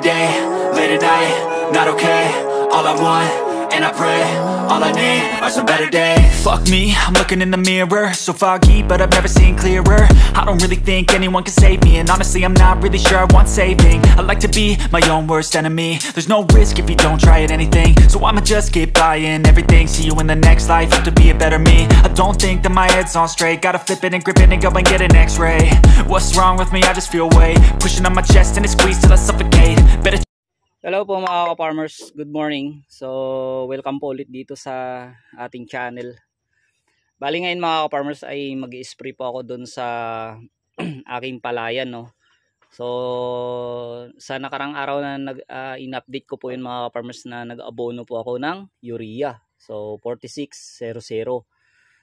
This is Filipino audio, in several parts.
day, late at night, not okay. All I want, and I pray, all I need are some better days. Fuck me, I'm looking in the mirror, so foggy, but I've never seen clearer. I don't really think anyone can save me, and honestly I'm not really sure I want saving. I like to be my own worst enemy. There's no risk if you don't try at anything, so I'ma just keep buying everything. See you in the next life, have to be a better me. I don't think that my head's on straight, gotta flip it and grip it and go and get an x-ray. What's wrong with me? I just feel weight pushing on my chest and it squeezes till I suffocate. Better. Hello po mga ka-farmers, good morning. So welcome po ulit dito sa ating channel. Bali ngayon mga ka-farmers ay mag-i-spray po ako dun sa aking palayan, no. So sa nakarang araw na in-update ko po yun mga ka-farmers na nag-abono po ako ng urea. So 4600.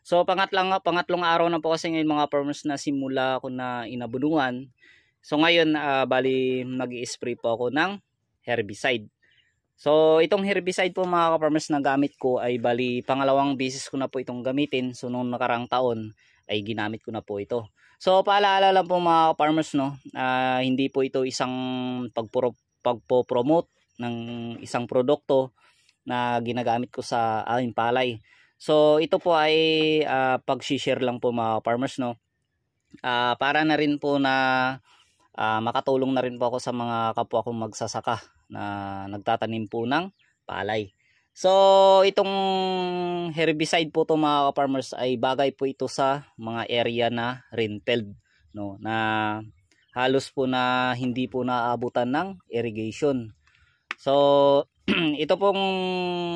So pangatlong araw na po kasi ngayon mga farmers na simula ako na inabunuan. So ngayon bali nag-i-spray po ako ng herbicide. So itong herbicide po mga ka-farmers na gamit ko ay bali pangalawang beses ko na po itong gamitin. So nung nakarang taon ay ginamit ko na po ito. So paalala lang po mga ka-farmers, no, hindi po ito isang pagpo-promote ng isang produkto na ginagamit ko sa aking palay. So ito po ay pag-share lang po mga ka-farmers, no, para na rin po na makatulong na rin po ako sa mga kapwa kong magsasaka na nagtatanim po ng palay. So itong herbicide po to mga ka-farmers ay bagay po ito sa mga area na rainfed, no, na halos po na hindi po naabutan ng irrigation. So ito pong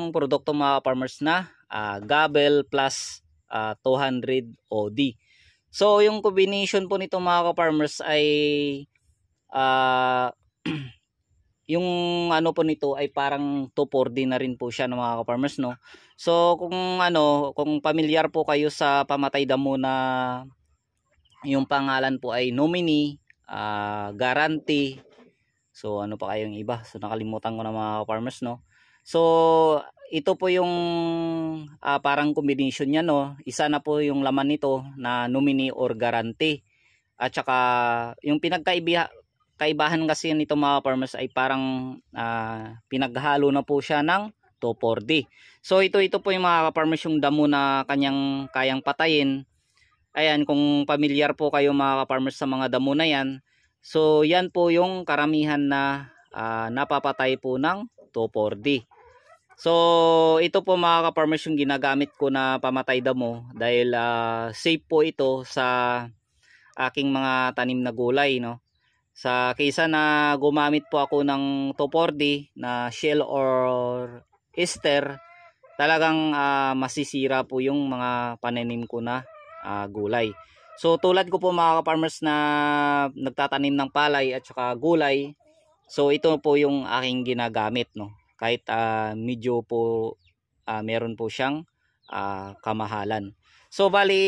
produkto mga ka-farmers na Gabel plus 200 OD. So yung combination po nito mga ka-farmers ay yung ano po nito ay parang 2,4-D na rin po siya ng mga ka-farmers, no. So kung pamilyar po kayo sa pamatay damo na yung pangalan po ay Nomini, Guarantee. So ano pa kayong iba? So nakalimutan ko na mga ka-farmers, no. So ito po yung parang combination niya, no. Isa na po yung laman nito na Nomini or Guarantee. At saka yung kaibahan kasi nito mga farmers ay parang pinaghalo na po siya ng 2,4-D. So ito po yung mga farmers yung damo na kanyang kayang patayin. Ayan, kung pamilyar po kayo mga farmers sa mga damo na yan, so yan po yung karamihan na napapatay po ng 2,4-D. So ito po mga farmers yung ginagamit ko na pamatay damo dahil safe po ito sa aking mga tanim na gulay, no. Sa kaysa na gumamit po ako ng 2,4-D na shell or ester, talagang masisira po yung mga pananim ko na gulay. So tulad ko po mga farmers na nagtatanim ng palay at saka gulay, so ito po yung aking ginagamit, no. Kahit medyo po meron po siyang kamahalan. So bali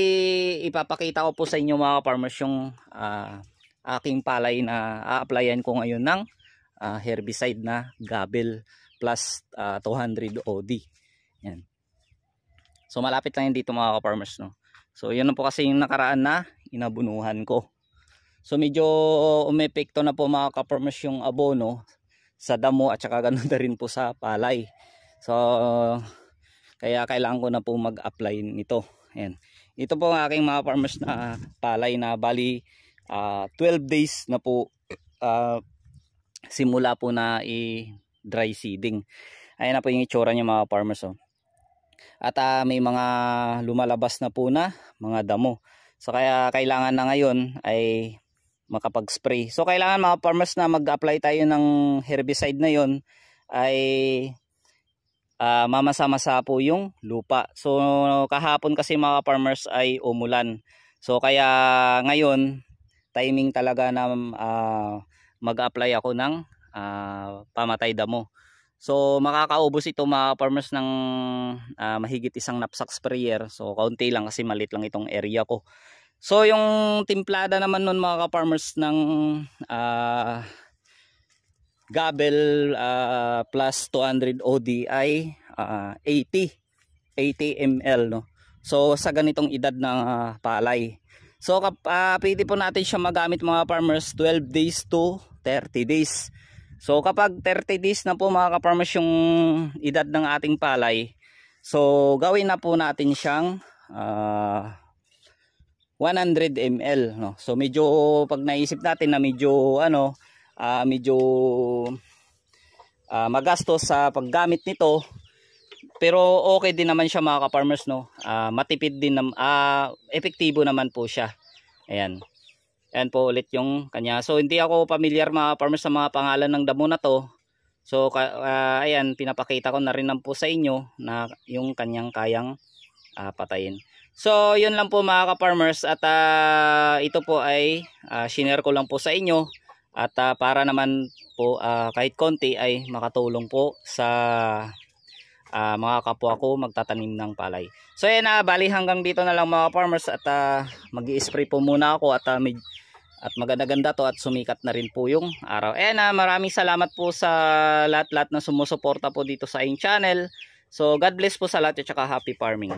ipapakita ko po sa inyo mga farmers yung aking palay na a-applyan ko ngayon ng herbicide na Gabel plus 200 OD. Yan. So malapit lang yan dito mga farmers, no. So yun po kasi yung nakaraan na inabunuhan ko. So medyo umepekto na po mga farmers yung abono sa damo at saka ganoon na rin po sa palay. So kaya kailangan ko na po mag-apply nito. Ayan. Ito po ang aking mga farmers na palay na bali 12 days na po simula po na i-dry seeding. Ayan na po yung itsura niya mga farmers, oh. At may mga lumalabas na po na mga damo. So kaya kailangan na ngayon ay makapag-spray. So kailangan mga farmers na mag-apply tayo ng herbicide na yon ay mamasa-masa po yung lupa. So kahapon kasi mga farmers ay umulan. So kaya ngayon timing talaga na mag-apply ako ng pamatay damo. So makakaubos ito mga farmers ng mahigit isang knapsack sprayer. So kaunti lang kasi maliit lang itong area ko. So yung timplada naman nun mga farmers ng Gabel plus 200 OD ay 80 ml, no. So sa ganitong edad ng palay. So pwede po natin siya magamit mga farmers 12 days to 30 days. So kapag 30 days na po mga ka-farmers yung edad ng ating palay, so gawin na po natin siyang 100 ml, no? So medyo pag naisip natin na medyo magastos sa paggamit nito, pero okay din naman siya mga ka-farmers, no? Matipid din, epektibo naman po siya. Ayan. Ayan po ulit yung kanya. So hindi ako familiar mga farmers sa mga pangalan ng damo na to. So ayan, pinapakita ko na rin po sa inyo na yung kanyang kayang patayin. So yun lang po mga ka-farmers, at ito po ay shinare ko lang po sa inyo, at para naman po kahit konti ay makatulong po sa mga kapwa ko magtatanim ng palay. So ayan, bali hanggang dito na lang mga farmers, at mag-i-spray po muna ako, at maganda-ganda to, at sumikat na rin po yung araw. Ayan, maraming salamat po sa lahat-lahat na sumusuporta po dito sa aking channel. So God bless po sa lahat, at saka happy farming.